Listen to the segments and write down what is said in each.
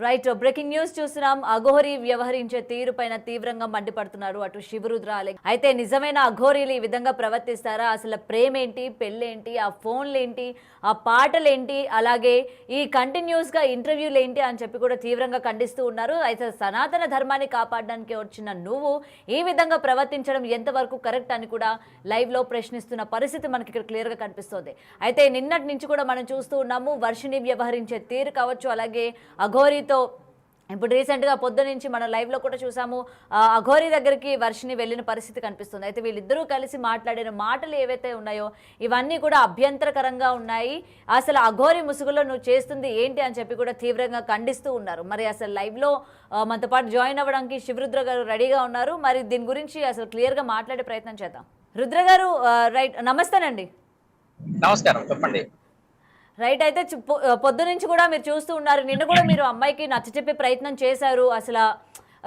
Right breaking news చూస్తున్నాం. అఘోరి వ్యవహరించే తీరుపైన తీవ్రంగా మండిపడుతున్నారు అటు శివరుద్ర. అయితే నిజమైన అఘోరీలు ఈ విధంగా ప్రవర్తిస్తారా? అసలు ప్రేమేంటి, పెళ్ళేంటి, ఆ ఫోన్లేంటి, ఆ పాటలేంటి, అలాగే ఈ కంటిన్యూస్గా ఇంటర్వ్యూలు ఏంటి అని చెప్పి కూడా తీవ్రంగా ఖండిస్తూ ఉన్నారు. అయితే సనాతన ధర్మాన్ని కాపాడడానికి వచ్చిన నువ్వు ఈ విధంగా ప్రవర్తించడం ఎంతవరకు కరెక్ట్ అని కూడా లైవ్లో ప్రశ్నిస్తున్న పరిస్థితి మనకి ఇక్కడ క్లియర్గా కనిపిస్తుంది. అయితే నిన్నటి నుంచి కూడా మనం చూస్తూ ఉన్నాము వర్షిని వ్యవహరించే తీరు కావచ్చు, అలాగే అఘోరితో ఇప్పుడు రీసెంట్గా పొద్దు నుంచి మనం లైవ్లో కూడా చూసాము. అఘోరి దగ్గరికి వర్షిని వెళ్ళిన పరిస్థితి కనిపిస్తుంది. అయితే వీళ్ళిద్దరూ కలిసి మాట్లాడిన మాటలు ఏవైతే ఉన్నాయో ఇవన్నీ కూడా అభ్యంతరకరంగా ఉన్నాయి. అసలు అఘోరి ముసుగులో నువ్వు చేస్తుంది ఏంటి అని చెప్పి కూడా తీవ్రంగా ఖండిస్తూ ఉన్నారు. మరి అసలు లైవ్లో మనతో పాటు జాయిన్ అవ్వడానికి శివరుద్ర గారు రెడీగా ఉన్నారు. మరి దీని గురించి అసలు క్లియర్గా మాట్లాడే ప్రయత్నం చేద్దాం. రుద్ర గారు రైట్, నమస్తేనండి. నమస్కారం, చెప్పండి. రైట్, అయితే పొద్దు నుంచి కూడా మీరు చూస్తూ ఉన్నారు. నిన్న కూడా మీరు అమ్మాయికి నచ్చ చెప్పే ప్రయత్నం చేశారు. అసలు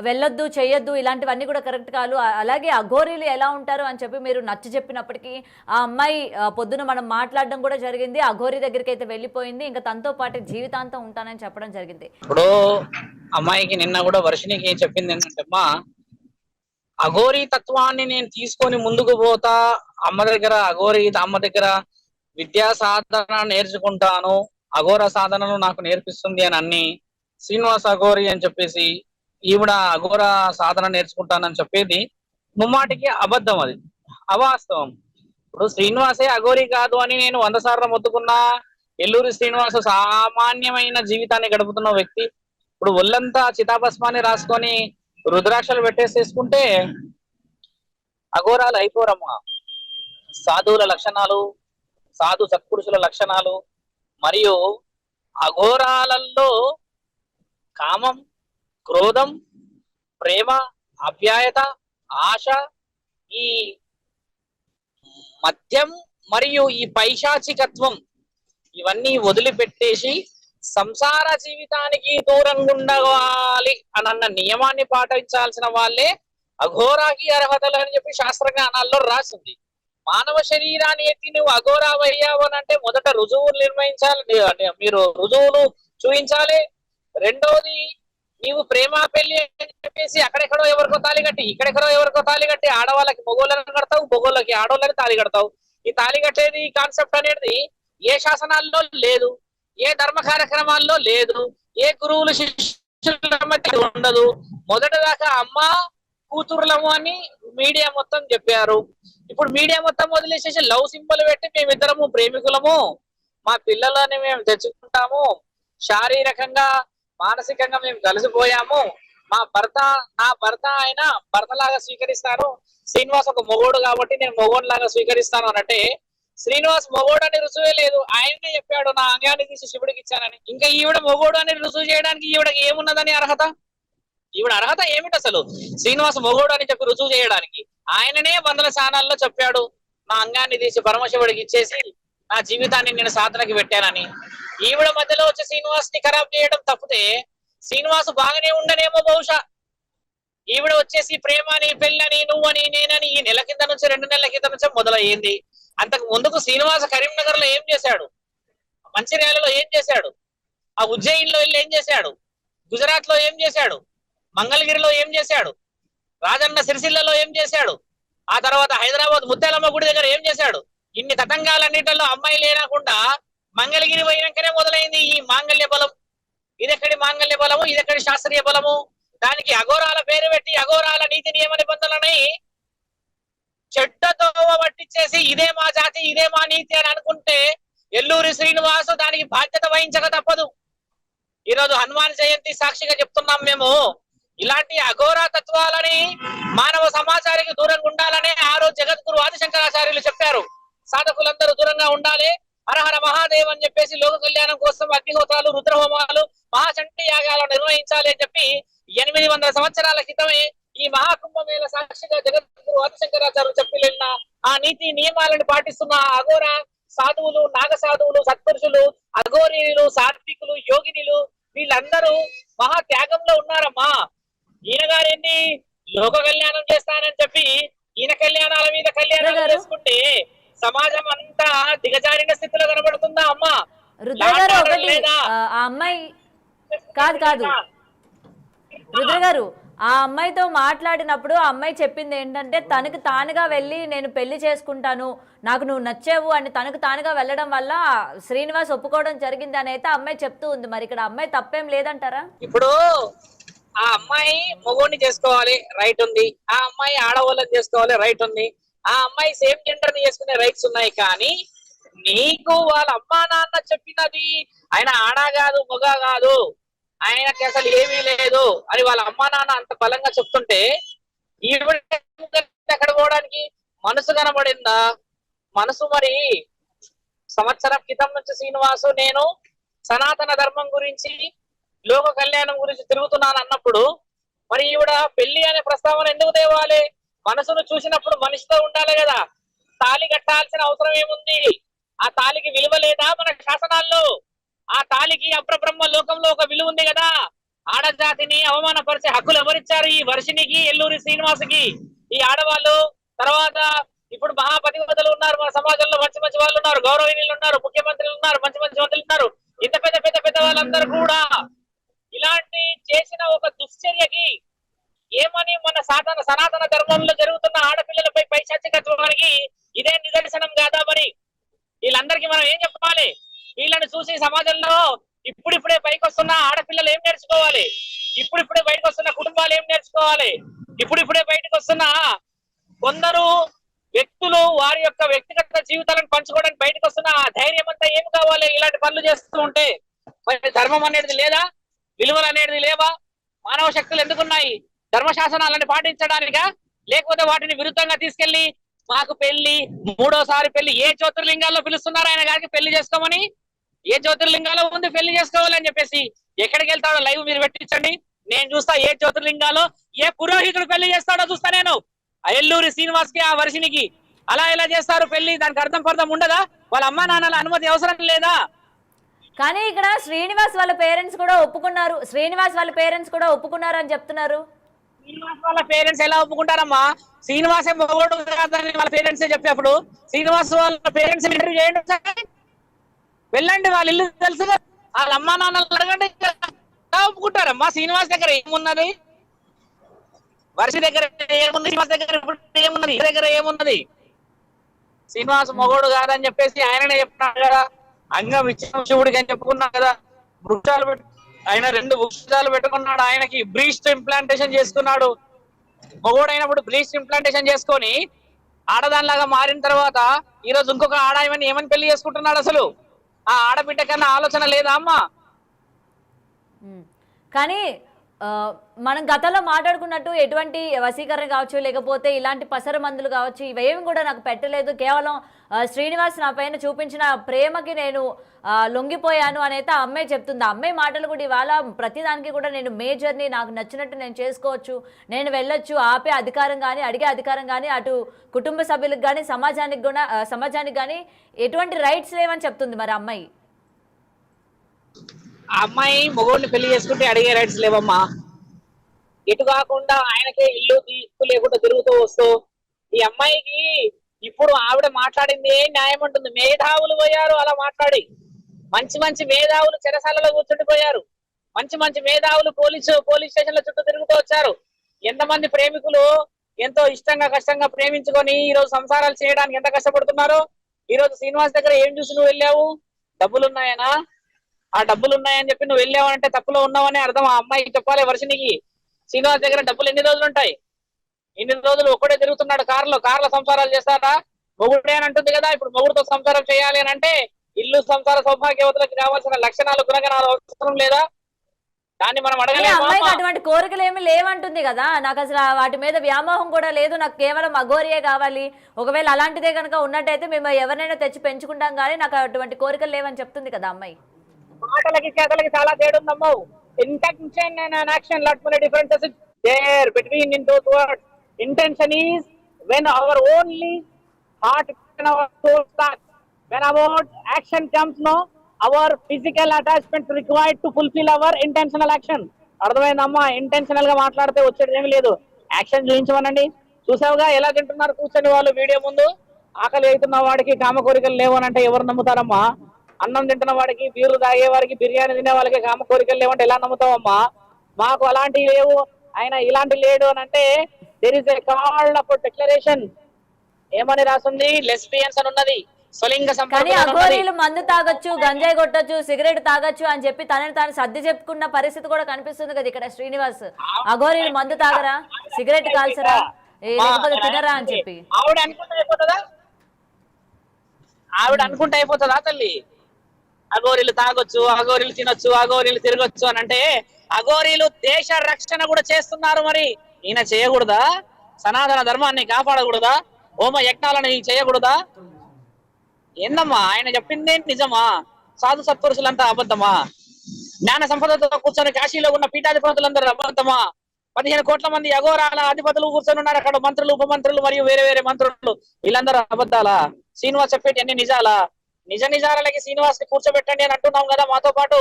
వెళ్ళొద్దు, చేయొద్దు, ఇలాంటివన్నీ కూడా కరెక్ట్ కాదు, అలాగే అఘోరీలు ఎలా ఉంటారు అని చెప్పి మీరు నచ్చ చెప్పినప్పటికీ ఆ అమ్మాయి పొద్దున మనం మాట్లాడడం కూడా జరిగింది. అఘోరి దగ్గరికి అయితే వెళ్ళిపోయింది. ఇంకా తనతో పాటు జీవితాంతం ఉంటానని చెప్పడం జరిగింది. ఇప్పుడు అమ్మాయికి నిన్న కూడా వర్షినికి ఏం చెప్పింది ఏంటంటే, అమ్మా అఘోరీ తత్వాన్ని నేను తీసుకొని ముందుకు పోతా, అమ్మ దగ్గర అమ్మ దగ్గర విద్యా సాధన నేర్చుకుంటాను, అఘోర సాధనను నాకు నేర్పిస్తుంది అని అన్ని శ్రీనివాస్ అఘోరి అని చెప్పేసి ఈవిడ అఘోర సాధన నేర్చుకుంటానని చెప్పేది ముమ్మాటికి అబద్ధం, అది అవాస్తవం. ఇప్పుడు శ్రీనివాసే అఘోరి కాదు అని నేను 100 సార్లు మొత్తుకున్నా. ఎల్లూరి శ్రీనివాసు సామాన్యమైన జీవితాన్ని గడుపుతున్న వ్యక్తి ఇప్పుడు ఒళ్ళంతా చితాభస్మాన్ని రాసుకొని రుద్రాక్షలు పెట్టేసేసుకుంటే అఘోరాలు అయిపోరమ్మా. సాధువుల లక్షణాలు, సాధు సత్పురుషుల లక్షణాలు మరియు అఘోరాలలో కామం, క్రోధం, ప్రేమ, ఆప్యాయత, ఆశ, ఈ మద్యం మరియు ఈ పైశాచికత్వం ఇవన్నీ వదిలిపెట్టేసి సంసార జీవితానికి దూరంగా ఉండవాలి అన్న నియమాన్ని పాటించాల్సిన వాళ్ళే అఘోరాకి అర్హతలు అని చెప్పి శాస్త్రజ్ఞానాల్లో రాసింది. మానవ శరీరాన్ని ఎత్తి నువ్వు అఘోరా అయ్యావు అని అంటే మొదట రుజువులు నిర్ణయించాలి, మీరు రుజువులు చూపించాలి. రెండోది, నీవు ప్రేమ పెళ్లి అని చెప్పేసి అక్కడెక్కడో ఎవరికో తాళి కట్టి, ఇక్కడెక్కడో ఎవరికో తాళి కట్టి, ఆడవాళ్ళకి మొగోళ్ళని కడతావు, మొగోళ్ళకి ఆడవాళ్ళని తాళి కడతావు. ఈ తాళి కట్టేది కాన్సెప్ట్ అనేది ఏ శాసనాల్లో లేదు, ఏ ధర్మ కార్యక్రమాల్లో లేదు, ఏ గురువులు శిష్యుల మధ్య ఉండదు. మొదటిదాకా అమ్మ కూతురులము అని మీడియా మొత్తం చెప్పారు. ఇప్పుడు మీడియా మొత్తం వదిలేసేసి లవ్ సింబల్ పెట్టి మేమిద్దరము ప్రేమికులము, మా పిల్లలని మేము తెచ్చుకుంటాము, శారీరకంగా మానసికంగా మేము కలిసిపోయాము, నా భర్త ఆయన భర్తలాగా స్వీకరిస్తాను, శ్రీనివాస్ ఒక మొగోడు కాబట్టి నేను మొగోడు లాగా స్వీకరిస్తాను అనంటే, శ్రీనివాస్ మొగోడు అని రుజువే లేదు. ఆయనే చెప్పాడు నా అంగాన్ని తీసి శివుడికి ఇచ్చానని. ఇంకా ఈవిడ మొగోడు అని రుజువు చేయడానికి ఈవిడకి ఏమున్నదని అర్హత? ఈవిడ అర్హత ఏమిటి అసలు శ్రీనివాస మొగోడు అని చెప్పి రుజువు చేయడానికి? ఆయననే 100 ఛానల్లో చెప్పాడు నా అంగాన్ని తీసి పరమశివుడికి ఇచ్చేసి నా జీవితాన్ని నేను సాధనకి పెట్టానని. ఈవిడ మధ్యలో వచ్చి శ్రీనివాస్ ని ఖరాబ్ చేయడం తప్పితే శ్రీనివాసు బాగానే ఉండనేమో బహుశా. ఈవిడ వచ్చేసి ప్రేమని, పెళ్ళని, నువ్వని, నేనని ఈ నెల కింద నుంచి 2 నెలల కింద నుంచే మొదలయ్యింది. అంతకు ముందుకు శ్రీనివాస కరీంనగర్ లో ఏం చేశాడు, మంచిర్యాలలో ఏం చేశాడు, ఆ ఉజ్జయిన్లో వెళ్ళి ఏం చేశాడు, గుజరాత్ లో ఏం చేశాడు, మంగళగిరిలో ఏం చేశాడు, రాజన్న సిరిసిల్లలో ఏం చేశాడు, ఆ తర్వాత హైదరాబాద్ ముత్యాలమ్మ గుడి దగ్గర ఏం చేశాడు? ఇన్ని తతంగాలన్నిటిలో అమ్మాయి లేనకుండా మంగళగిరి పోయినాకనే మొదలైంది ఈ మాంగళ్య బలం. ఇదెక్కడి మాంగళ్య బలము, ఇదెక్కడి శాస్త్రీయ బలము? దానికి అఘోరాల పేరు పెట్టి అఘోరాల నీతి నియమ నిబంధనలని చెడ్డతోవ పట్టించేసి ఇదే మా జాతి, ఇదే మా నీతి అని అనుకుంటే ఎల్లూరి శ్రీనివాసు దానికి బాధ్యత వహించక తప్పదు. ఈరోజు హనుమాన్ జయంతి సాక్షిగా చెప్తున్నాం మేము, ఇలాంటి అఘోరా తత్వాలని మానవ సమాజానికి దూరంగా ఉండాలని ఆ రోజు జగద్గురు ఆదిశంకరాచార్యులు చెప్పారు. సాధకులందరూ దూరంగా ఉండాలి, హరహర మహాదేవ్ అని చెప్పేసి లోక కళ్యాణం కోసం అగ్నిహోత్రాలు, రుద్రహోమాలు, మహాచండీ యాగాలు నిర్వహించాలి అని చెప్పి 800 సంవత్సరాల క్రితమే ఈ మహాకుంభమేళ సాక్షిగా జగద్గురు ఆదిశంకరాచార్యులు చెప్పి వెళ్ళిన ఆ నీతి నియమాలను పాటిస్తున్న అఘోరా సాధువులు, నాగ సాధువులు, సత్పురుషులు, అఘోరీలు, సాత్వికులు, యోగినులు వీళ్ళందరూ మహా త్యాగంలో ఉన్నారమ్మా. ఈయన గారేంటి లోక కళ్యాణం చేస్తానని చెప్పి ఈయన కళ్యాణాల మీద కళ్యాణాలు చేసుకుంటే సమాజం అంతా దిగజారిన స్థితిలో కనబడుతుందా అమ్మా? రుద్ర గారు, ఒకటి ఆ అమ్మాయి కాదు కాదు రుద్ర గారు, ఆ అమ్మాయితో మాట్లాడినప్పుడు ఆ అమ్మాయి చెప్పింది ఏంటంటే తనకు తానుగా వెళ్ళి నేను పెళ్లి చేసుకుంటాను, నాకు నువ్వు నచ్చావు అని తనకు తానుగా వెళ్ళడం వల్ల శ్రీనివాస్ ఒప్పుకోవడం జరిగింది అని అయితే అమ్మాయి చెప్తూ ఉంది. మరి ఇక్కడ అమ్మాయి తప్పేం లేదంటారా? ఇప్పుడు ఆ అమ్మాయి మగోడిని చేసుకోవాలి, రైట్ ఉంది. ఆ అమ్మాయి ఆడవాళ్ళని చేసుకోవాలి, రైట్ ఉంది. ఆ అమ్మాయి సేమ్ జెండర్ ని చేసుకునే రైట్స్ ఉన్నాయి. కానీ నీకు వాళ్ళ అమ్మా నాన్న చెప్పినది ఆయన ఆడ కాదు మగ కాదు, ఆయనకి అసలు ఏమీ లేదు అని వాళ్ళ అమ్మా నాన్న అంత బలంగా చెప్తుంటే ఈవిడ ఎక్కడ పోవడానికి మనసు కనబడిందా? మనసు మరి సంవత్సరం క్రితం నుంచి శ్రీనివాసు నేను సనాతన ధర్మం గురించి లోక కళ్యాణం గురించి తిరుగుతున్నాను అన్నప్పుడు మరి ఈవిడ పెళ్లి అనే ప్రస్తావన ఎందుకు తేవాలి? మనసును చూసినప్పుడు మనిషితో ఉండాలి కదా. తాళి కట్టాల్సిన అవసరం ఏముంది? ఆ తాళికి విలువ లేదా మన శాసనాల్లో? ఆ తాళికి అప్రబ్రహ్మ లోకంలో ఒక విలువ ఉంది కదా. ఆడజాతిని అవమానపరిచే హక్కులు ఎవరిచ్చారు? ఈ వర్షినికి, ఎల్లూరి శ్రీనివాసుకి. ఈ ఆడవాళ్ళు తర్వాత ఇప్పుడు మహాపతివతలు ఉన్నారు మన సమాజంలో, మంచి మంచి వాళ్ళు ఉన్నారు, గౌరవనీయులు ఉన్నారు, ముఖ్యమంత్రులు ఉన్నారు, మంచి మంచి మంత్రులు ఉన్నారు. ఇంత పెద్ద పెద్ద పెద్ద వాళ్ళందరూ కూడా ఇలాంటి చేసిన ఒక దుశ్చర్యకి ఏమని మన సనాతన ధర్మంలో జరుగుతున్న ఆడపిల్లలపై పైశాచికత్వానికి ఇదే నిదర్శనం కాదా? మరి వీళ్ళందరికీ మనం ఏం చెప్పాలి? వీళ్ళని చూసి సమాజంలో ఇప్పుడిప్పుడే పైకి వస్తున్న ఆడపిల్లలు ఏం నేర్చుకోవాలి? ఇప్పుడిప్పుడే బయటకు వస్తున్న కుటుంబాలు ఏం నేర్చుకోవాలి? ఇప్పుడిప్పుడే బయటకు వస్తున్న కొందరు వ్యక్తులు వారి యొక్క వ్యక్తిగత జీవితాలను పంచుకోవడానికి బయటకు వస్తున్న ధైర్యం అంతా ఏం కావాలి? ఇలాంటి పనులు చేస్తూ ఉంటే మరి ధర్మం అనేది లేదా? విలువలు అనేది లేవా? మానవ శక్తులు ఎందుకున్నాయి? ధర్మశాసనాలను పాటించడానికా? లేకపోతే వాటిని విరుద్ధంగా తీసుకెళ్లి మాకు పెళ్లి, మూడోసారి పెళ్లి, ఏ జ్యోతిర్లింగాల్లో పిలుస్తున్నారు ఆయన గారికి పెళ్లి చేసుకోమని? ఏ జ్యోతిర్లింగాల్లో ఉంది పెళ్లి చేసుకోవాలని చెప్పేసి? ఎక్కడికి వెళ్తాడో లైవ్ మీరు పెట్టించండి, నేను చూస్తా. ఏ జ్యోతిర్లింగాలో ఏ పురోహితుడు పెళ్లి చేస్తాడో చూస్తా నేను. ఆ ఎల్లూరి శ్రీనివాస్ కి ఆ వర్షినికి అలా ఎలా చేస్తారు పెళ్లి? దానికి అర్థం ఉండదా? వాళ్ళ అమ్మా నాన్నల అనుమతి అవసరం లేదా? కానీ ఇక్కడ శ్రీనివాస్ వాళ్ళ పేరెంట్స్ కూడా ఒప్పుకున్నారు అని చెప్తున్నారు. శ్రీనివాస్ వాళ్ళ పేరెంట్స్ ఎలా ఒప్పుకుంటారమ్మా? శ్రీనివాసే మొగోడు కాదని వాళ్ళ పేరెంట్సే చెప్పేప్పుడు శ్రీనివాస్ వాళ్ళ పేరెంట్స్ ఇంటర్వ్యూ చేయండి ఒకసారి, వెళ్ళండి, వాళ్ళ ఇల్లు తెలుసు, వాళ్ళ అమ్మా నాన్నలు అడగండి. ఎలా ఒప్పుకుంటారమ్మా? శ్రీనివాస్ దగ్గర ఏమున్నది? వర్షి దగ్గర ఏముంది? శ్రీనివాస్ దగ్గర ఏమున్నది? దగ్గర ఏమున్నది? శ్రీనివాస్ మొగోడు కాదని చెప్పేసి ఆయననే చెప్తున్నాడు కదా. అంగం ఇచ్చిన శివుడికి అని చెప్పుకున్నాడు కదా. వృక్షాలు ఆయన 2 వృక్షాలు పెట్టుకున్నాడు. ఆయనకి బ్రీస్ట్ ఇంప్లాంటేషన్ చేసుకున్నాడు. మొగోడైనప్పుడు బ్రీస్ట్ ఇంప్లాంటేషన్ చేసుకొని ఆడదానిలాగా మారిన తర్వాత ఈ రోజు ఇంకొక ఆడాయమని ఏమని పెళ్లి చేసుకుంటున్నాడు? అసలు ఆ ఆడబిడ్డ కన్నా ఆలోచన లేదా అమ్మా? కానీ మనం గతంలో మాట్లాడుకున్నట్టు ఎటువంటి వశీకరణ కావచ్చు, లేకపోతే ఇలాంటి పసర మందులు కావచ్చు, ఇవేమి కూడా నాకు పెట్టలేదు. కేవలం శ్రీనివాస్ నా పైన చూపించిన ప్రేమకి నేను లొంగిపోయాను అని అయితే ఆ అమ్మాయి చెప్తుంది. ఆ అమ్మాయి మాటలు కూడా ఇవాళ ప్రతిదానికి కూడా నేను మేజర్ని, నాకు నచ్చినట్టు నేను చేసుకోవచ్చు, నేను వెళ్ళొచ్చు, ఆపే అధికారం కానీ అడిగే అధికారం కానీ అటు కుటుంబ సభ్యులకు కానీ సమాజానికి కానీ ఎటువంటి రైట్స్ లేవని చెప్తుంది. మరి అమ్మాయి ఆ అమ్మాయి మొగోడిని పెళ్లి చేసుకుంటే అడిగే రైట్స్ లేవమ్మా. ఇటు కాకుండా ఆయనకే ఇల్లు తీసుకు లేకుండా తిరుగుతూ వస్తూ ఈ అమ్మాయికి ఇప్పుడు ఆవిడ మాట్లాడింది ఏ న్యాయం ఉంటుంది? మేధావులు పోయారు అలా మాట్లాడి, మంచి మంచి మేధావులు చెరసాలలో కూర్చుండిపోయారు, మంచి మంచి మేధావులు పోలీస్ స్టేషన్ల చుట్టూ తిరుగుతూ వచ్చారు. ఎంతమంది ప్రేమికులు ఎంతో ఇష్టంగా కష్టంగా ప్రేమించుకొని ఈ రోజు సంసారాలు చేయడానికి ఎంత కష్టపడుతున్నారు. ఈ రోజు శ్రీనివాస్ దగ్గర ఏం చూసి నువ్వు వెళ్ళావు? డబ్బులు ఉన్నాయనా? ఆ డబ్బులు ఉన్నాయని చెప్పి నువ్వు వెళ్ళావంటే తప్పులో ఉన్నావని అర్థం. ఆ అమ్మాయికి చెప్పాలి వర్షినికి. శ్రీనివాస్ దగ్గర డబ్బులు ఎన్ని రోజులు ఉంటాయి? ఇన్ని రోజులు ఒక్కడే తిరుగుతున్నాడు కార్ల సంసారాలు చేస్తారా? మొగుడే అని అంటుంది కదా. ఇప్పుడు మొగుడుతో సంసారం చేయాలి అని అంటే ఇల్లు సంసార సౌభాగ్యవతులకు కావాల్సిన లక్షణాలు గుణగణాలు అవసరం లేదా? దాన్ని మనం అడగలేము. అమ్మాయికి అటువంటి కోరికలు ఏమి లేవంటుంది కదా. నాకు అసలు వాటి మీద వ్యామోహం కూడా లేదు, నాకు కేవలం అఘోరియే కావాలి. ఒకవేళ అలాంటిదే కనుక ఉన్నట్టయితే మేము ఎవరినైనా తెచ్చి పెంచుకుంటాం, కానీ నాకు అటువంటి కోరికలు లేవని చెప్తుంది కదా అమ్మాయి. మాటలకి చేతలకి చాలా తేడా ఉందమ్మా. Intention and action, lot many differences there between in those words. Intention is when our only heart and our soul starts. When our action comes, no, our physical attachment required to fulfill our intentional action. అర్థమైందమ్మా? Intentional గా మాట్లాడితే వచ్చేది ఏమి లేదు. Action చూపించమనండి. చూసావుగా ఎలా తింటున్నారు కూర్చొని వాళ్ళు వీడియో ముందు. ఆకలి అవుతున్న వాడికి కామ కోరికలు లేవు అని అంటే ఎవరు నమ్ముతారమ్మా? అన్నం తింటున్న వాడికి, బీర్లు తాగే వాడికి, బిర్యానీ తినే వాళ్ళకి కామ కోరికలు లేవంటే ఎలా నమ్ముతావమ్మా? మాకు అలాంటివి లేవు, ఆయన ఇలాంటి లేడు అని అంటే there is a called up declaration. ఏమని రాస్తుంది? లెస్బియన్స్ అని ఉన్నది, స్వలింగ కానీ సంపర్కం ఉన్నది. అఘోరీలు మందు తాగొచ్చు, గంజాయి కొట్టొచ్చు, సిగరెట్ తాగొచ్చు అని చెప్పి తనని తాను సర్ది చెప్పుకున్న పరిస్థితి కూడా కనిపిస్తుంది కదా ఇక్కడ శ్రీనివాస్. అఘోరీలు మందు తాగరా, సిగరెట్ కాల్చరా, లేకపోతే తినరా అని చెప్పి ఆవిడ అనుకుంటే అయిపోతుందా? ఆవిడ అనుకుంటే అయిపోతుందా తల్లి? అఘోరీలు తాగొచ్చు, అఘోరీలు తినొచ్చు, అఘోరీలు తిరగొచ్చు అని అంటే అఘోరీలు దేశ రక్షణ కూడా చేస్తున్నారు. మరి ఈయన చేయకూడదా? సనాతన ధర్మాన్ని కాపాడకూడదా? హోమ యజ్ఞాలను చేయకూడదా? ఏందమ్మా ఆయన చెప్పిందే నిజమా? సాధు సత్పురుషులంతా అబద్ధమా? జ్ఞాన సంపదతో కూర్చొని కాశీలో ఉన్న పీఠాధిపతులందరూ అబద్ధమా? 15 కోట్ల మంది అఘోరాల అధిపతులు కూర్చొని ఉన్నారు అక్కడ, మంత్రులు, ఉపమంత్రులు మరియు వేరే వేరే మంత్రులు, వీళ్ళందరూ అబద్ధాలా? శ్రీనివాస్ చెప్పేటి అన్ని నిజాలా? నిజాలకి శ్రీనివాస్ ని కూర్చోబెట్టండి అని అంటున్నాం కదా, మాతో పాటు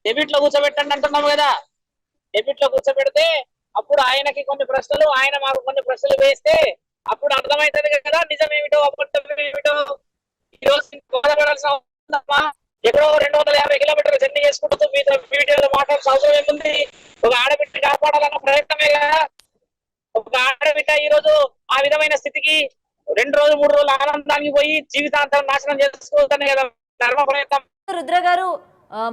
డెబిట్ లో కూర్చోబెట్టండి అంటున్నాం కదా. డెబిట్ లో కూర్చోబెడితే అప్పుడు ఆయనకి కొన్ని ప్రశ్నలు, ఆయన మాకు కొన్ని ప్రశ్నలు వేస్తే అప్పుడు అర్థమవుతుంది కదా నిజమేమిటో అబద్ధమేమిటో. ఈ రోజు బాధపడాల్సిన అవసరమా? ఎక్కడో 250 కిలోమీటర్లు జర్నీ చేసుకుంటూ వీడియోలో మాట్లాడాల్సిన అవసరం ఏముంది? ఒక ఆడబిడ్డ కాపాడాలన్న ప్రయత్నమే కదా. ఒక ఆడబిడ్డ ఈ రోజు ఆ విధమైన స్థితికి 2 రోజులు 3 రోజులు ఆనందానికి పోయి జీవితాంతం నాశనం చేసుకోవద్దనే కదా ధర్మ ప్రయత్నం. రుద్ర గారు,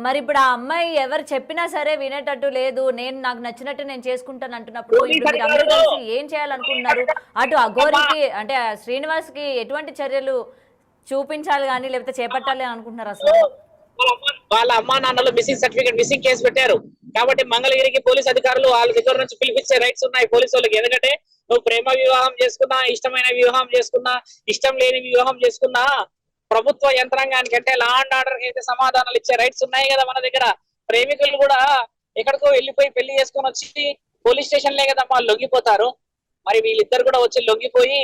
మరి ఇప్పుడు ఆ అమ్మాయి ఎవరు చెప్పినా సరే వినేటట్టు లేదు, నేను నాకు నచ్చినట్టు నేను చేసుకుంటాను అంటున్నప్పుడు ఇప్పుడు మీరు అందరూ కలిసి ఏం చేయాలనుకుంటున్నారు? అటు అఘోరికి అంటే శ్రీనివాస్ కి ఎటువంటి చర్యలు చూపించాలి కానీ లేకపోతే చేపట్టాలి అని అనుకుంటున్నారు అసలు? వాళ్ళ అమ్మా నాన్నలు మిస్సింగ్ సర్టిఫికేట్, మిస్సింగ్ కేసు పెట్టారు కాబట్టి మంగళగిరికి పోలీస్ అధికారులు వాళ్ళ దగ్గర నుంచి పిలిపించే రైట్స్ ఉన్నాయి పోలీసు వాళ్ళకి. ఎందుకంటే నువ్వు ప్రేమ వివాహం చేసుకున్నా, ఇష్టమైన వివాహం చేసుకున్నా, ఇష్టం లేని వివాహం చేసుకున్నా ప్రభుత్వ యంత్రాంగానికి అంటే లా అండ్ ఆర్డర్ కి అయితే సమాధానాలు ఇచ్చే రైట్స్ ఉన్నాయి కదా మన దగ్గర. ప్రేమికులు కూడా ఎక్కడికో వెళ్ళిపోయి పెళ్లి చేసుకొని వచ్చి పోలీస్ స్టేషన్లే కదా వాళ్ళు లొంగిపోతారు. మరి వీళ్ళిద్దరు కూడా వచ్చి లొంగిపోయి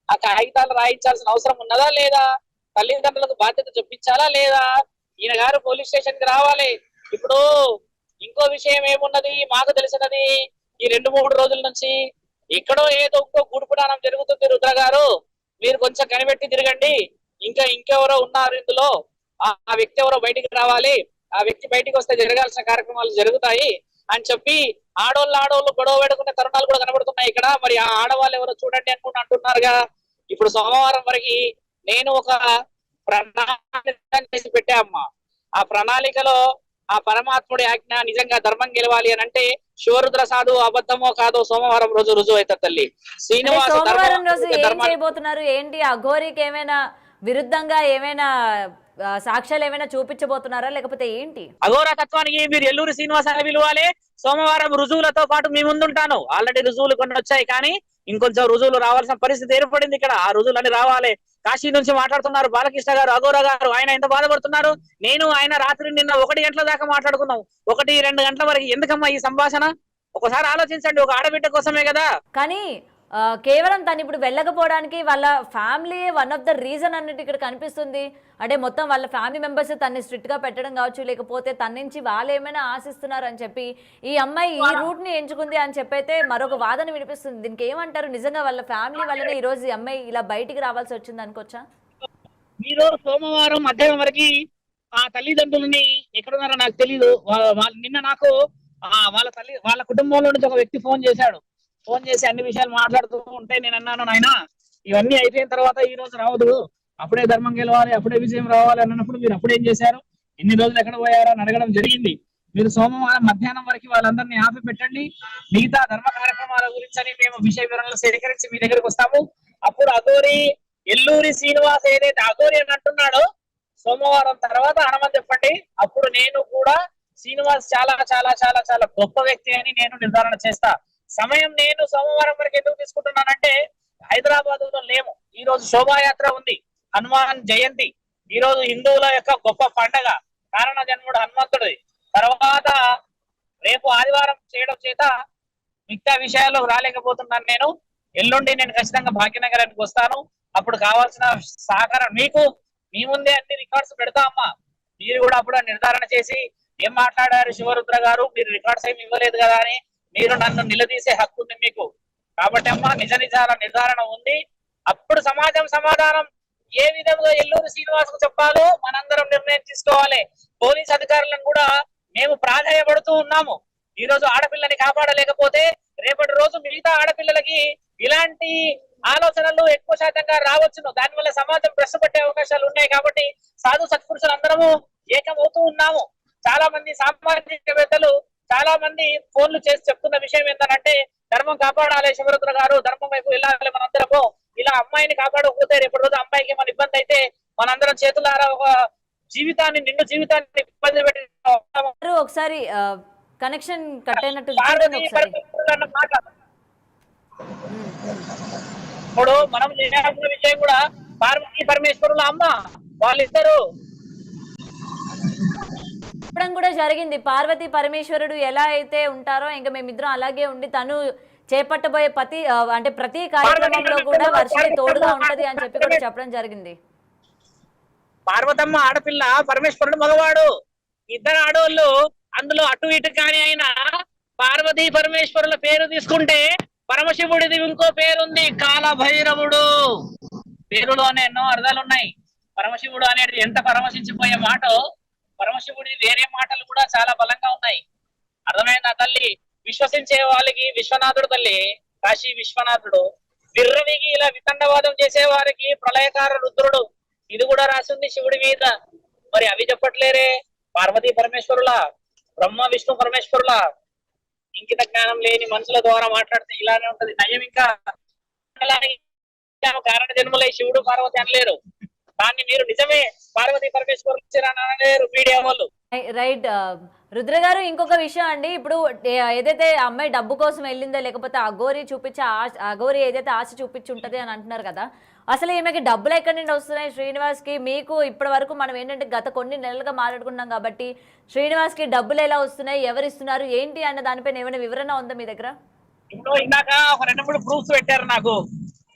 ఆ కాగితాలు రాయించాల్సిన అవసరం ఉన్నదా లేదా? తల్లిదండ్రులకు బాధ్యత చూపించాలా లేదా? ఈయన గారు పోలీస్ స్టేషన్ కి రావాలి. ఇప్పుడు ఇంకో విషయం ఏమున్నది మాకు తెలిసినది, ఈ 2-3 రోజుల నుంచి ఎక్కడో ఏదో ఇంకో గూడుపుడానం జరుగుతుంది. రుద్ర గారు మీరు కొంచెం కనిపెట్టి తిరగండి. ఇంకెవరో ఉన్నారు ఇందులో, ఆ వ్యక్తి ఎవరో బయటికి రావాలి, ఆ వ్యక్తి బయటికి వస్తే జరగాల్సిన కార్యక్రమాలు జరుగుతాయి అని చెప్పి ఆడోళ్ళు గొడవ పెట్టుకునే తరుణాలు కూడా కనబడుతున్నాయి ఇక్కడ. మరి ఆ ఆడవాళ్ళు ఎవరో చూడండి అంటున్నారుగా. ఇప్పుడు సోమవారం వరకు నేను ఒక ప్రణాళిక చేసి పెట్టామ్మా. ఆ ప్రణాళికలో ఆ పరమాత్ముడి ఆజ్ఞ నిజంగా ధర్మం గెలవాలి అని అంటే శివరుద్ర సాధు అబద్ధమో కాదో సోమవారం రోజు రుజువు అవుతుంది తల్లి. శ్రీనివాస సోమవారం రోజు ఏం చేయబోతున్నారు? ఏంటి అఘోరికి ఏమైనా విరుద్ధంగా ఏమైనా సాక్ష్యాలు ఏమైనా చూపించబోతున్నారా లేకపోతే ఏంటి? అఘోర తత్వానికి మీరు ఎల్లూరి శ్రీనివాస అని పిలవాలి. సోమవారం రుజువులతో పాటు మీ ముందుంటాను. ఆల్రెడీ రుజువులు కొన్ని వచ్చాయి కానీ ఇంకొంచెం రుజువులు రావాల్సిన పరిస్థితి ఏర్పడింది ఇక్కడ. ఆ రుజువులన్నీ రావాలి. కాశీ నుంచి మాట్లాడుతున్నారు బాలకృష్ణ గారు, అఘోర గారు. ఆయన ఎంత బాధపడుతున్నారు. నేను ఆయన రాత్రి నిన్న 1 గంటల దాకా మాట్లాడుకున్నాం. 1-2 గంటల వరకు ఎందుకమ్మా ఈ సంభాషణ? ఒకసారి ఆలోచించండి, ఒక ఆడబిడ్డ కోసమే కదా. కానీ కేవలం తను ఇప్పుడు వెళ్ళకపోవడానికి వాళ్ళ family one of the reason అన్నట్టు ఇక్కడ కనిపిస్తుంది. అంటే మొత్తం వాళ్ళ ఫ్యామిలీ మెంబర్స్ తన్ని స్ట్రిక్ట్ గా పెట్టడం కావచ్చు, లేకపోతే తన నుంచి వాళ్ళు ఏమైనా ఆశిస్తున్నారు అని చెప్పి ఈ అమ్మాయి ఈ రూట్ ని ఎంచుకుంది అని చెప్పైతే మరొక వాదన వినిపిస్తుంది. దీనికి ఏమంటారు? నిజంగా వాళ్ళ ఫ్యామిలీ వల్లనే ఈ రోజు ఈ అమ్మాయి ఇలా బయటికి రావాల్సి వచ్చింది అనుకోవచ్చా? మీరు సోమవారం మధ్యాహ్నం వరకు ఆ తల్లిదండ్రులని ఎక్కడున్నారో నాకు తెలియదు. నిన్న నాకు వాళ్ళ కుటుంబంలో నుంచి ఒక వ్యక్తి ఫోన్ చేసి అన్ని విషయాలు మాట్లాడుతూ ఉంటే నేను అన్నాను, నాయన ఇవన్నీ అయిపోయిన తర్వాత ఈ రోజు రావద్దు, అప్పుడే ధర్మం గెలవాలి, అప్పుడే విజయం రావాలి అన్నప్పుడు మీరు అప్పుడేం చేశారు, ఎన్ని రోజులు ఎక్కడ పోయారో అని అడగడం జరిగింది. మీరు సోమవారం మధ్యాహ్నం వరకు వాళ్ళందరినీ ఆపి పెట్టండి. మిగతా ధర్మ కార్యక్రమాల గురించి మేము విషయ వివరాలు సేకరించి మీ దగ్గరికి వస్తాము. అప్పుడు అఘోరి ఎల్లూరి శ్రీనివాస్ ఏదైతే అఘోరి అని అంటున్నాడో సోమవారం తర్వాత అనమని చెప్పండి. అప్పుడు నేను కూడా శ్రీనివాస్ చాలా చాలా చాలా చాలా గొప్ప వ్యక్తి అని నేను నిర్ధారణ చేస్తా. సమయం నేను సోమవారం వరకు ఎందుకు తీసుకుంటున్నానంటే హైదరాబాద్ లో లేము. ఈ రోజు శోభాయాత్ర ఉంది, హనుమాన్ జయంతి. ఈ రోజు హిందువుల యొక్క గొప్ప పండగ, కారణ జన్ముడు హనుమంతుడి. తర్వాత రేపు ఆదివారం చేయడం చేత మిగతా విషయాల్లో రాలేకపోతున్నాను నేను. ఎల్లుండి నేను ఖచ్చితంగా భాగ్యనగరానికి వస్తాను. అప్పుడు కావాల్సిన సహకారం మీకు మీ ముందే అన్ని రికార్డ్స్ పెడతా అమ్మా. మీరు కూడా అప్పుడు నిర్ధారణ చేసి ఏం మాట్లాడారు శివరుద్ర గారు, మీరు రికార్డ్స్ ఏమి ఇవ్వలేదు కదా అని మీరు నన్ను నిలదీసే హక్కు ఉంది మీకు. కాబట్టి అమ్మా నిజాల నిర్ధారణ ఉంది. అప్పుడు సమాజం సమాధానం ఏ విధంగా ఎల్లూరు శ్రీనివాస్ కు చెప్పాలో మనందరం నిర్ణయం తీసుకోవాలి. పోలీస్ అధికారులను కూడా మేము ప్రాధాన్యపడుతూ ఉన్నాము. ఈ రోజు ఆడపిల్లని కాపాడలేకపోతే రేపటి రోజు మిగతా ఆడపిల్లలకి ఇలాంటి ఆలోచనలు ఎక్కువ శాతంగా రావచ్చును. దానివల్ల సమాజం భ్రష్టపట్టే అవకాశాలు ఉన్నాయి. కాబట్టి సాధు సత్పురుషులు అందరము ఏకమవుతూ ఉన్నాము. చాలా మంది సామాజికవేత్తలు చాలా మంది ఫోన్లు చేసి చెప్తున్న విషయం ఏంటంటే ధర్మం కాపాడాలి, శివరుద్ర గారు ధర్మం వైపు వెళ్ళాలి మనందరము. ఇలా అమ్మాయిని కాపాడకపోతే రేపటి రోజు అమ్మాయికి మన ఇబ్బంది అయితే మనందరం చేతులారా ఒక జీవితాన్ని నిండు జీవితాన్ని ఇబ్బంది పెట్టి ఒకసారి కనెక్షన్ కట్ అయినట్టు చూడండి ఒకసారి. ఇప్పుడు మనం చేయాల్సిన విషయం కూడా పార్వతీ పరమేశ్వరుల అమ్మ వాళ్ళిద్దరు చెప్పడం కూడా జరిగింది. పార్వతీ పరమేశ్వరుడు ఎలా అయితే ఉంటారో ఇంకా మేమిద్దరం అలాగే ఉండి తను చేపట్టబోయే ప్రతి కార్యక్రమంలో కూడా వర్షిణి తోడుగా ఉంటది అని చెప్పి కూడా చెప్పడం జరిగింది. పార్వతమ్మ ఆడపిల్ల, పరమేశ్వరుడు మగవాడు, ఇద్దరు ఆడవాళ్ళు. అందులో అటు ఇటు కాని అయినా పార్వతీ పరమేశ్వరుల పేరు తీసుకుంటే పరమశివుడిది ఇంకో పేరుంది, కాలభైరవుడు. పేరులోనే ఎన్నో అర్థాలు ఉన్నాయి. పరమశివుడు అనేది ఎంత పరమశించిపోయే మాట, పరమశివుడి వేరే మాటలు కూడా చాలా బలంగా ఉన్నాయి. అర్థమైందా తల్లి? విశ్వసించే వాళ్ళకి విశ్వనాథుడు తల్లి, కాశీ విశ్వనాథుడు. విర్రవిగి ఇలా వితండవాదం చేసే వారికి ప్రళయకార రుద్రుడు. ఇది కూడా రాసింది శివుడి మీద. మరి అవి చెప్పట్లేరే? పార్వతీ పరమేశ్వరుల, బ్రహ్మ విష్ణు పరమేశ్వరుల. ఇంకిత జ్ఞానం లేని మనుషుల ద్వారా మాట్లాడితే ఇలానే ఉంటది. నయం ఇంకా కారణ జన్మలై శివుడు పార్వతి అనలేరు. దాన్ని మీరు నిజమే పార్వతీ పరమేశ్వరులు అనలేరు మీడియా వాళ్ళు. రైట్ రుద్ర గారు, ఇంకొక విషయం అండి. ఇప్పుడు ఏదైతే అమ్మాయి డబ్బు కోసం వెళ్ళిందో లేకపోతే అఘోరి చూపించే అఘోరి ఏదైతే ఆశ చూపించి ఉంటది అని అంటున్నారు కదా, అసలు ఈమెకి డబ్బులు ఎక్కడి నుండి వస్తున్నాయి శ్రీనివాస్ కి? మీకు ఇప్పటి వరకు మనం ఏంటంటే గత కొన్ని నెలలుగా మాట్లాడుకున్నాం కాబట్టి శ్రీనివాస్ కి డబ్బులు ఎలా వస్తున్నాయి, ఎవరు ఇస్తున్నారు, ఏంటి అన్న దానిపైన ఏమైనా వివరణ ఉందా మీ దగ్గర? ఇప్పుడు ఇందాక ఒక 2-3 ప్రూఫ్స్ పెట్టారు నాకు.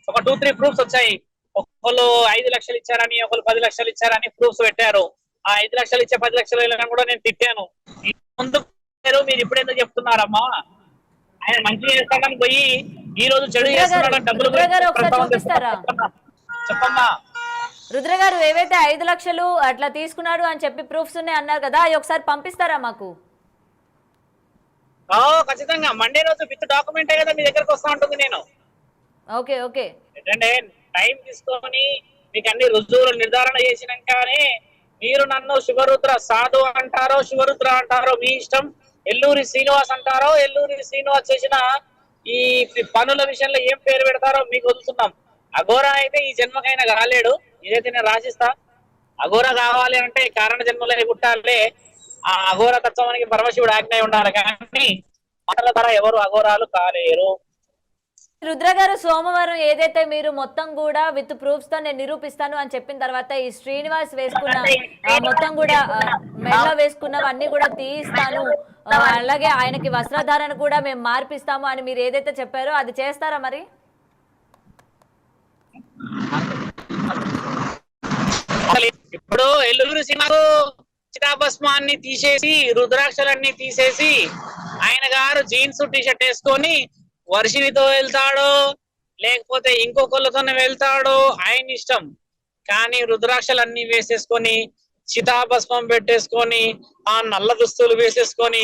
ఒక 2-3 ప్రూఫ్స్ వచ్చాయి. ఒకళ్ళు 5 లక్షలు ఇచ్చారని, ఒకళ్ళు 10 లక్షలు ఇచ్చారని ప్రూఫ్స్ పెట్టారు. ఆ 5 లక్షలు ఇచ్చే 10 లక్షలు కూడా నేను తిట్టాను. ముందు మీరు ఇప్పుడు ఎందుకు చెప్తున్నారమ్మా? ఆయన మంచి చేస్తాడని పోయి ఈ రోజు చెడు చేస్తున్నాడని డబ్బులు చెప్పమ్మా. రుద్ర గారు, ఏవైతే 5 లక్షలు అట్లా తీసుకున్నాడు అని చెప్పి ప్రూఫ్స్ ఉన్నాయి అన్నారు కదా, అవి ఒకసారి పంపిస్తారా మాకు? ఖచ్చితంగా మండే రోజు విత్ డాక్యుమెంట్ కదా మీ దగ్గరకు వస్తా ఉంటుంది. నేను ఓకే ఓకే ఏంటంటే టైం తీసుకొని మీకు అన్ని రుజువులు నిర్ధారణ చేసినాకనే మీరు నన్ను శివరుద్ర సాధు అంటారో శివరుద్ర అంటారో మీ ఇష్టం. ఎల్లూరి శ్రీనివాస్ అంటారో ఎల్లూరి శ్రీనివాస్ చేసిన ఈ పనుల విషయంలో ఏం పేరు పెడతారో మీకు వదులుతున్నాం. అఘోరా అయితే ఈ జన్మకైనా కాలేడు. ఇదైతే నేను రాసిస్తా. అఘోరా కావాలి అంటే కారణ జన్మలో పుట్టాలే. ఆ అఘోర తత్వానికి పరమశివుడు ఆజ్ఞ ఉండాలి, కానీ మాటల ద్వారా ఎవరు అఘోరాలు కాలేరు. రుద్ర గారు, సోమవారం ఏదైతే మీరు మొత్తం కూడా విత్ ప్రూఫ్స్ తో నేను నిరూపిస్తాను అని చెప్పిన తర్వాత ఈ శ్రీనివాస్ వేసుకున్న మొత్తం కూడా మెల్ల వేసుకున్నవన్నీ కూడా తీయిస్తాను, అలాగే ఆయనకి వస్త్రధారణ కూడా మేము మార్పిస్తాము అని మీరు ఏదైతే చెప్పారో అది చేస్తారా మరి? ఇప్పుడు ఎల్లూరు శ్రీనివాసు చితాభస్మాన్ని తీసేసి రుద్రాక్షలన్నీ తీసేసి ఆయన గారు జీన్స్ టీషర్ట్ వేసుకొని వర్షినితో వెళ్తాడో లేకపోతే ఇంకొకళ్ళతో వెళ్తాడో ఆయన ఇష్టం. కానీ రుద్రాక్షలన్నీ వేసేసుకొని చితాభస్మం పెట్టేసుకొని ఆ నల్ల దుస్తులు వేసేసుకొని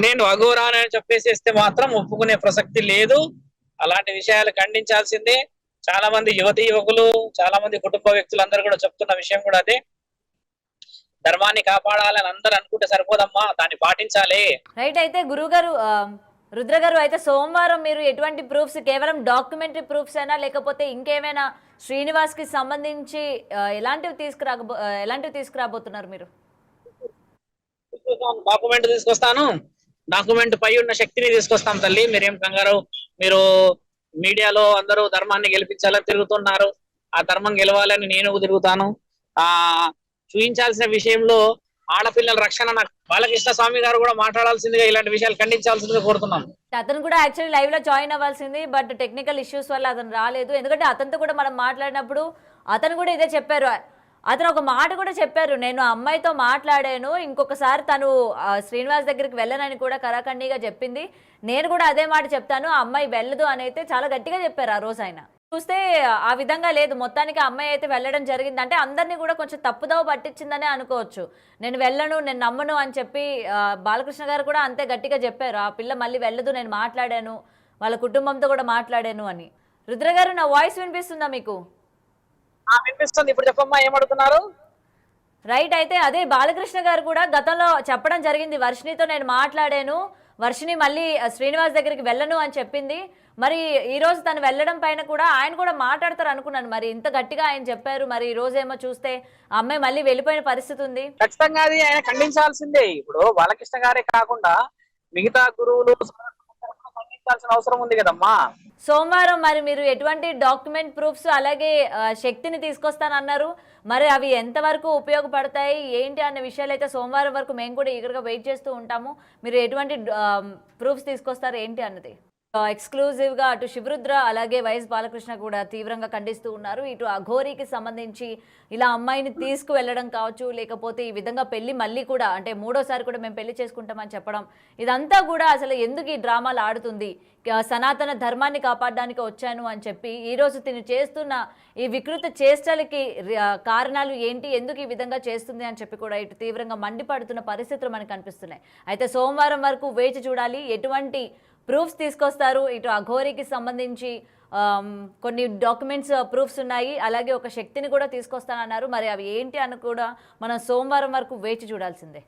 నేను అఘోరానని చెప్పేసేస్తే మాత్రం ఒప్పుకునే ప్రసక్తి లేదు. అలాంటి విషయాలు ఖండించాల్సిందే. చాలా మంది యువతి యువకులు, చాలా మంది కుటుంబ వ్యక్తులందరూ కూడా చెప్తున్న విషయం కూడా అదే. ధర్మాన్ని కాపాడాలని అందరూ అనుకుంటే సరిపోదమ్మా, దాన్ని పాటించాలి. రైట్. అయితే గురువు గారు, రుద్ర గారు, అయితే సోమవారం మీరు ఎటువంటి ప్రూఫ్స్, కేవలం డాక్యుమెంటరీ ప్రూఫ్స్ అయినా లేకపోతే ఇంకేమైనా శ్రీనివాస్ కి సంబంధించి ఎలాంటివి తీసుకురాబోతున్నారు మీరు? డాక్యుమెంట్ తీసుకొస్తాను. డాక్యుమెంట్ పై ఉన్న శక్తిని తీసుకొస్తాం తల్లి. మీరేం కంగారు. మీరు మీడియాలో అందరూ ధర్మాన్ని గెలిపించాలని తిరుగుతున్నారు. ఆ ధర్మం గెలవాలని నేను తిరుగుతాను. చూపించాల్సిన విషయంలో ఆడపిల్లల రక్షణ బాలకృష్ణ స్వామి గారు కూడా మాట్లాడాల్సిందిగా, ఇలాంటి విషయాలు ఖండించాల్సిందిగా కోరుతున్నాం. అతను కూడా యాక్చువల్లీ లైవ్ లో జాయిన్ అవ్వాల్సింది, బట్ టెక్నికల్ ఇష్యూస్ వల్ల అతను రాలేదు. ఎందుకంటే అతనితో కూడా మనం మాట్లాడినప్పుడు అతను కూడా ఇదే చెప్పారు. అతను ఒక మాట కూడా చెప్పారు, నేను అమ్మాయితో మాట్లాడాను, ఇంకొకసారి తను శ్రీనివాస్ దగ్గరికి వెళ్ళనని కూడా కరాఖండిగా చెప్పింది. నేను కూడా అదే మాట చెప్తాను, ఆ అమ్మాయి వెళ్ళదు అని అయితే చాలా గట్టిగా చెప్పారు ఆ రోజు ఆయన. చూస్తే ఆ విధంగా లేదు. మొత్తానికి ఆ అమ్మాయి అయితే వెళ్ళడం జరిగింది. అంటే అందరిని కూడా కొంచెం తప్పుదోవ పట్టించిందనే అనుకోవచ్చు. నేను వెళ్ళను, నేను నమ్మను అని చెప్పి బాలకృష్ణ గారు కూడా అంతే గట్టిగా చెప్పారు. ఆ పిల్ల మళ్ళీ వెళ్ళదు, నేను మాట్లాడాను, వాళ్ళ కుటుంబంతో కూడా మాట్లాడాను అని. రుద్ర గారు, నా వాయిస్ వినిపిస్తుందా మీకు? వినిపిస్తుంది. ఇప్పుడు చెప్పమ్మా, ఏమడుగుతున్నారు? రైట్. అయితే అదే బాలకృష్ణ గారు కూడా గతంలో చెప్పడం జరిగింది. వర్షినితో నేను మాట్లాడాను. వర్షిని మళ్ళీ శ్రీనివాస్ దగ్గరికి వెళ్ళను అని చెప్పింది. మరి ఈ రోజు తను వెళ్ళడం పైన కూడా ఆయన కూడా మాట్లాడతారు అనుకున్నాను. మరి ఇంత గట్టిగా ఆయన చెప్పారు. మరి ఈ రోజేమో చూస్తే ఆ అమ్మాయి మళ్ళీ వెళ్ళిపోయిన పరిస్థితి ఉంది. ఖచ్చితంగా అది ఆయన ఖండించాల్సిందే. ఇప్పుడు బాలకృష్ణ గారే కాకుండా మిగతా గురువులు ఖండించాల్సిన అవసరం ఉంది కదమ్మా. సోమవారం మరి మీరు ఎటువంటి డాక్యుమెంట్ ప్రూఫ్స్ అలాగే శక్తిని తీసుకొస్తానన్నారు. మరి అవి ఎంతవరకు ఉపయోగపడతాయి ఏంటి అన్న విషయాలు అయితే సోమవారం వరకు మేము కూడా ఈగర్గా వెయిట్ చేస్తూ ఉంటాము. మీరు ఎటువంటి ప్రూఫ్స్ తీసుకొస్తారు ఏంటి అన్నది ఎక్స్క్లూజివ్గా అటు శివరుద్ర అలాగే వైఎస్ బాలకృష్ణ కూడా తీవ్రంగా ఖండిస్తూ ఉన్నారు. ఇటు అఘోరీకి సంబంధించి ఇలా అమ్మాయిని తీసుకువెళ్ళడం కావచ్చు, లేకపోతే ఈ విధంగా పెళ్లి మళ్ళీ కూడా అంటే మూడోసారి కూడా మేము పెళ్లి చేసుకుంటామని చెప్పడం, ఇదంతా కూడా అసలు ఎందుకు ఈ డ్రామాలు ఆడుతుంది, సనాతన ధర్మాన్ని కాపాడడానికి వచ్చాను అని చెప్పి ఈరోజు తిని చేస్తున్న ఈ వికృత చేష్టలకి కారణాలు ఏంటి, ఎందుకు ఈ విధంగా చేస్తుంది అని చెప్పి కూడా ఇటు తీవ్రంగా మండిపడుతున్న పరిస్థితులు మనకు కనిపిస్తున్నాయి. అయితే సోమవారం వరకు వేచి చూడాలి ఎటువంటి ప్రూఫ్స్ తీసుకొస్తారు. ఇటు అఘోరీకి సంబంధించి కొన్ని డాక్యుమెంట్స్ ప్రూఫ్స్ ఉన్నాయి, అలాగే ఒక శక్తిని కూడా తీసుకొస్తానన్నారు. మరి అవి ఏంటి అని కూడా మనం సోమవారం వరకు వేచి చూడాల్సిందే.